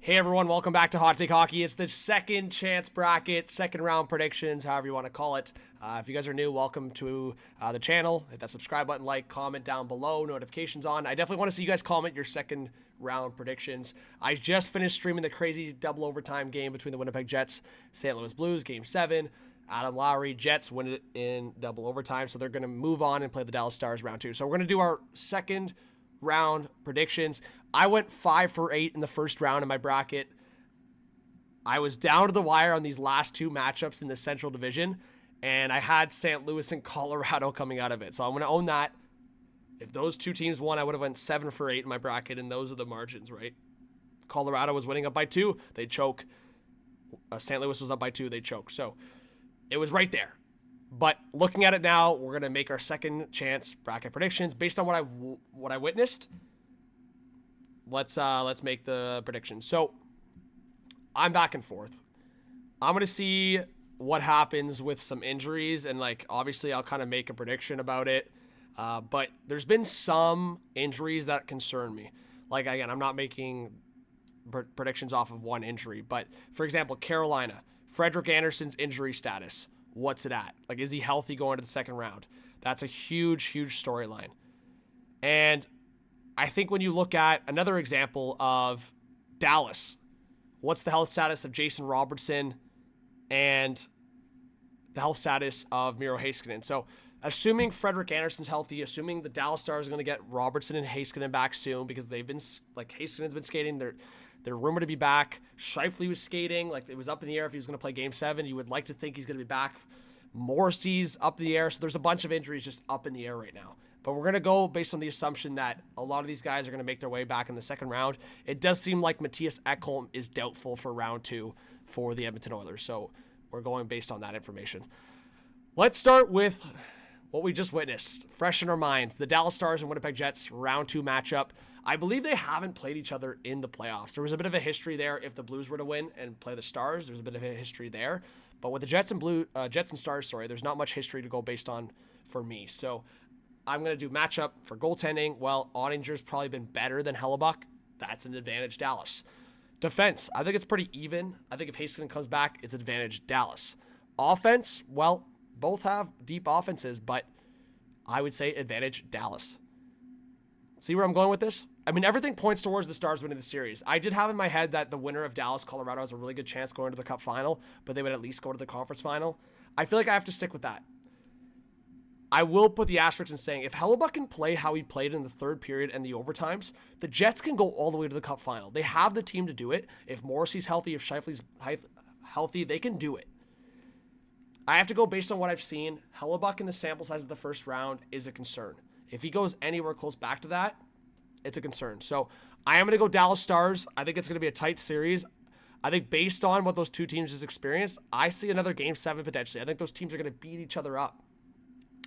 Hey everyone, welcome back to Hot Take Hockey. It's the second chance bracket, second round predictions, however you want to call it. If you guys are new, welcome to the channel. Hit that subscribe button, like, comment down below, notifications on. I definitely want to see you guys comment your second round predictions. I just finished streaming the crazy double overtime game between the Winnipeg Jets, St. Louis Blues, Game 7. Adam Lowry, Jets win it in double overtime, so they're going to move on and play the Dallas Stars round 2. So we're going to do our second round predictions. I went 5 for 8 in the first round in my bracket. I was down to the wire on these last two matchups in the Central Division, and I had St. Louis and Colorado coming out of it. So I'm going to own that. If those two teams won, I would have went 7 for 8 in my bracket, and those are the margins, right? Colorado was winning up by 2. They choke. St. Louis was up by 2. They choke. So it was right there. But looking at it now, we're going to make our second chance bracket predictions based on what I witnessed. Let's make the predictions. So I'm back and forth. I'm going to see what happens with some injuries, and obviously I'll kind of make a prediction about it. But there's been some injuries that concern me. Again, I'm not making predictions off of one injury, but for example, Carolina, Frederik Andersen's injury status. What's it at? Is he healthy going to the second round? That's a huge, huge storyline. And I think when you look at another example of Dallas, what's the health status of Jason Robertson and the health status of Miro Heiskanen? So assuming Frederik Andersen's healthy, assuming the Dallas Stars are going to get Robertson and Heiskanen back soon because they've been, Heiskanen's been skating, they're rumored to be back. Scheifele was skating. It was up in the air if he was going to play Game 7. You would like to think he's going to be back. Morrissey's up in the air. So there's a bunch of injuries just up in the air right now. But we're going to go based on the assumption that a lot of these guys are going to make their way back in the second round. It does seem like Mattias Ekholm is doubtful for round 2 for the Edmonton Oilers. So we're going based on that information. Let's start with what we just witnessed. Fresh in our minds, the Dallas Stars and Winnipeg Jets round 2 matchup. I believe they haven't played each other in the playoffs. There was a bit of a history there. If the Blues were to win and play the Stars, there's a bit of a history there. But with the Jets and Stars, there's not much history to go based on for me. So I'm going to do matchup for goaltending. Well, Ottinger's probably been better than Hellebuck. That's an advantage Dallas. Defense, I think it's pretty even. I think if Heiskanen comes back, it's advantage Dallas. Offense, well, both have deep offenses, but I would say advantage Dallas. See where I'm going with this? I mean, everything points towards the Stars winning the series. I did have in my head that the winner of Dallas-Colorado has a really good chance going to the Cup final, but they would at least go to the conference final. I feel like I have to stick with that. I will put the asterisk in saying if Hellebuck can play how he played in the third period and the overtimes, the Jets can go all the way to the Cup final. They have the team to do it. If Morrissey's healthy, if Scheifele's healthy, they can do it. I have to go based on what I've seen. Hellebuck in the sample size of the first round is a concern. If he goes anywhere close back to that, it's a concern. So I am going to go Dallas Stars. I think it's going to be a tight series. I think based on what those two teams just experienced, I see another Game 7 potentially. I think those teams are going to beat each other up.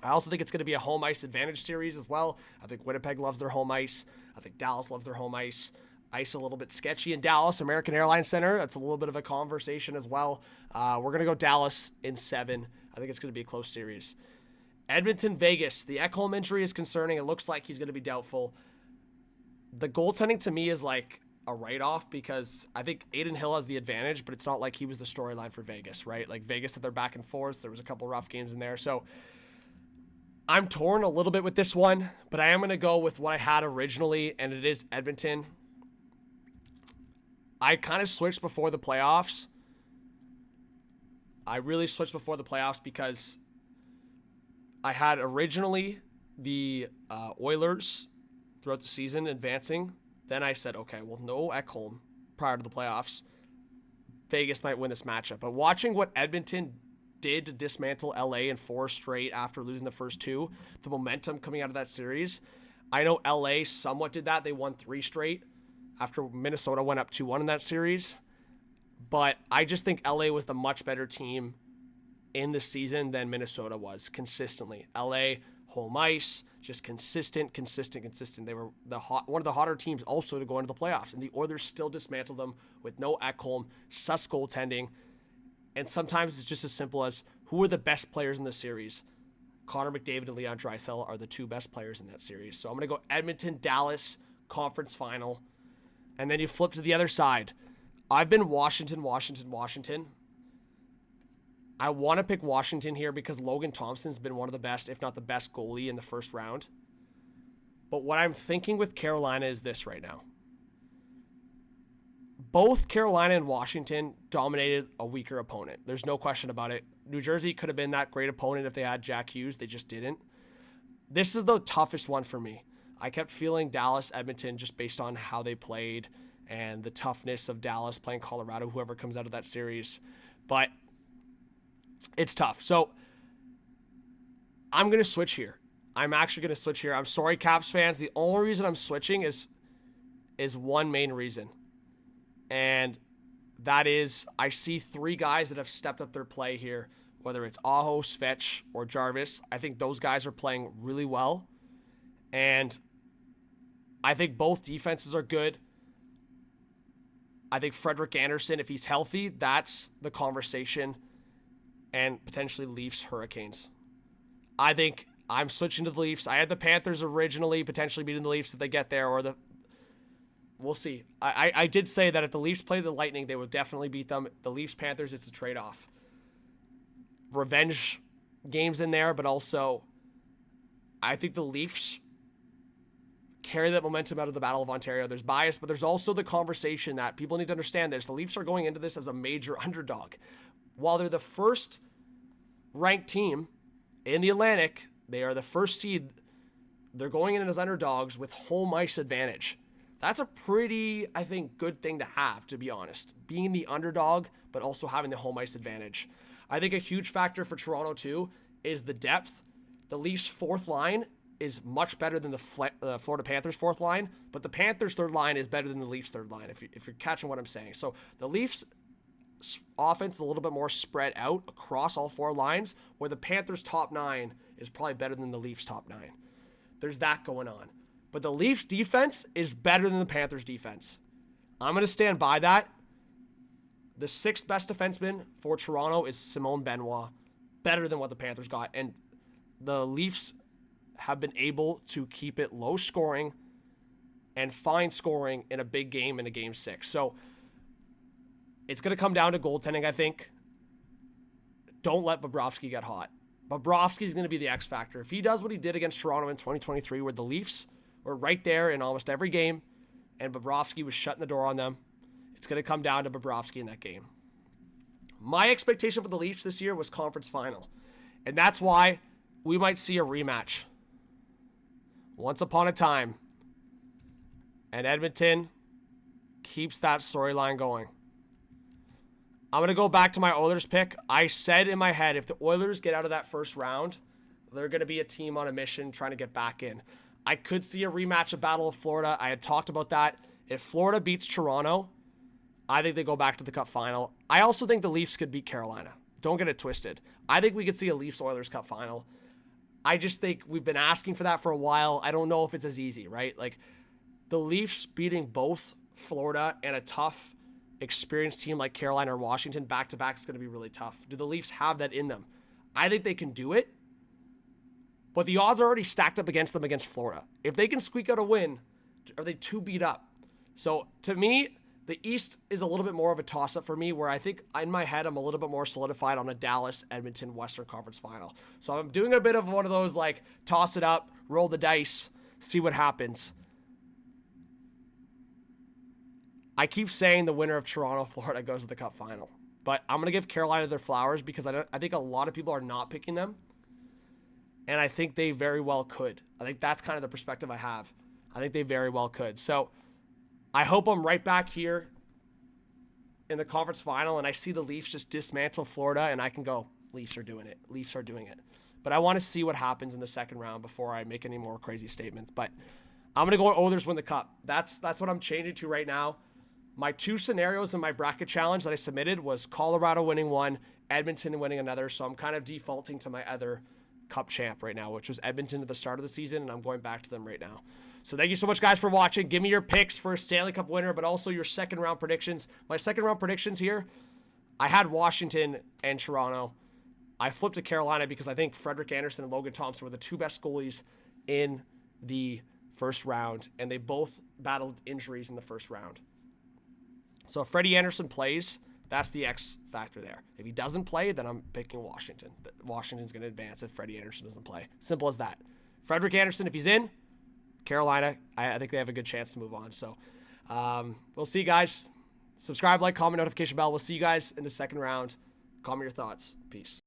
I also think it's going to be a home ice advantage series as well. I think Winnipeg loves their home ice. I think Dallas loves their home ice. Ice a little bit sketchy in Dallas, American Airlines Center. That's a little bit of a conversation as well. We're going to go Dallas in 7. I think it's going to be a close series. Edmonton, Vegas. The Ekholm injury is concerning. It looks like he's going to be doubtful. The goaltending to me is a write-off because I think Adin Hill has the advantage, but it's not like he was the storyline for Vegas, right? Vegas had their back and forth. There was a couple rough games in there. So I'm torn a little bit with this one, but I am going to go with what I had originally, and it is Edmonton. I kind of switched before the playoffs. I really switched before the playoffs because I had originally the Oilers throughout the season advancing. Then I said, okay, well, no Ekholm prior to the playoffs. Vegas might win this matchup. But watching what Edmonton did to dismantle LA in 4 straight after losing the first 2, the momentum coming out of that series, I know LA somewhat did that. They won 3 straight after Minnesota went up 2-1 in that series. But I just think LA was the much better team in the season than Minnesota was consistently. LA, home ice, just consistent. They were one of the hotter teams also to go into the playoffs, and the Oilers still dismantled them with no Ekholm, sus goaltending, and sometimes it's just as simple as who are the best players in the series. Connor McDavid and Leon Draisaitl are the 2 best players in that series. So I'm going to go Edmonton, Dallas, conference final. And then you flip to the other side. I've been Washington. I want to pick Washington here because Logan Thompson's been one of the best, if not the best goalie in the first round. But what I'm thinking with Carolina is this right now. Both Carolina and Washington dominated a weaker opponent. There's no question about it. New Jersey could have been that great opponent if they had Jack Hughes. They just didn't. This is the toughest one for me. I kept feeling Dallas, Edmonton, just based on how they played and the toughness of Dallas playing Colorado, whoever comes out of that series. But it's tough. So I'm going to switch here. I'm actually going to switch here. I'm sorry, Caps fans. The only reason I'm switching is one main reason. And that is I see three guys that have stepped up their play here, whether it's Aho, Svech, or Jarvis. I think those guys are playing really well. And I think both defenses are good. I think Frederik Andersen, if he's healthy, that's the conversation. And potentially Leafs, Hurricanes. I think I'm switching to the Leafs. I had the Panthers originally potentially beating the Leafs if they get there, or we'll see. I did say that if the Leafs play the Lightning, they would definitely beat them. The Leafs, Panthers, it's a trade-off. Revenge games in there, but also I think the Leafs carry that momentum out of the Battle of Ontario. There's bias, but there's also the conversation that people need to understand this. The Leafs are going into this as a major underdog. While they're the first ranked team in the Atlantic, they are the first seed. They're going in as underdogs with home ice advantage. That's a pretty, I think, good thing to have, to be honest. Being the underdog, but also having the home ice advantage. I think a huge factor for Toronto, too, is the depth. The Leafs' fourth line is much better than the Florida Panthers' fourth line, but the Panthers' third line is better than the Leafs' third line, if you're catching what I'm saying. So the Leafs' offense is a little bit more spread out across all four lines, where the Panthers' top nine is probably better than the Leafs' top nine. There's that going on. But the Leafs' defense is better than the Panthers' defense. I'm going to stand by that. The sixth best defenseman for Toronto is Simone Benoit, better than what the Panthers got. And the Leafs have been able to keep it low scoring and fine scoring in a big game in a game 6. So it's going to come down to goaltending, I think. Don't let Bobrovsky get hot. Bobrovsky's going to be the X factor. If he does what he did against Toronto in 2023, where the Leafs were right there in almost every game and Bobrovsky was shutting the door on them, it's going to come down to Bobrovsky in that game. My expectation for the Leafs this year was conference final. And that's why we might see a rematch. Once upon a time. And Edmonton keeps that storyline going. I'm going to go back to my Oilers pick. I said in my head, if the Oilers get out of that first round, they're going to be a team on a mission trying to get back in. I could see a rematch of Battle of Florida. I had talked about that. If Florida beats Toronto, I think they go back to the Cup final. I also think the Leafs could beat Carolina. Don't get it twisted. I think we could see a Leafs-Oilers Cup final. I just think we've been asking for that for a while. I don't know if it's as easy, right? Like, the Leafs beating both Florida and a tough, experienced team like Carolina or Washington back-to-back is going to be really tough. Do the Leafs have that in them? I think they can do it, but the odds are already stacked up against them against Florida. If they can squeak out a win, are they too beat up? So, to me, the East is a little bit more of a toss-up for me, where I think in my head I'm a little bit more solidified on a Dallas-Edmonton Western Conference final. So I'm doing a bit of one of those, like, toss it up, roll the dice, see what happens. I keep saying the winner of Toronto-Florida goes to the Cup final. But I'm going to give Carolina their flowers because I think a lot of people are not picking them. And I think they very well could. I think that's kind of the perspective I have. I think they very well could. So I hope I'm right back here in the conference final and I see the Leafs just dismantle Florida and I can go, Leafs are doing it. Leafs are doing it. But I want to see what happens in the second round before I make any more crazy statements. But I'm going to go Oilers win the Cup. That's what I'm changing to right now. My two scenarios in my bracket challenge that I submitted was Colorado winning one, Edmonton winning another. So I'm kind of defaulting to my other Cup champ right now, which was Edmonton at the start of the season, and I'm going back to them right now. So thank you so much, guys, for watching. Give me your picks for a Stanley Cup winner, but also your second round predictions. My second round predictions here, I had Washington and Toronto. I flipped to Carolina because I think Frederik Andersen and Logan Thompson were the two best goalies in the first round, and they both battled injuries in the first round. So if Freddie Anderson plays, that's the X factor there. If he doesn't play, then I'm picking Washington. Washington's going to advance if Freddie Anderson doesn't play. Simple as that. Frederick Anderson, if he's in, Carolina, I think they have a good chance to move on. So we'll see, guys. Subscribe, like, comment, notification bell. We'll see you guys in the second round. Comment your thoughts. Peace.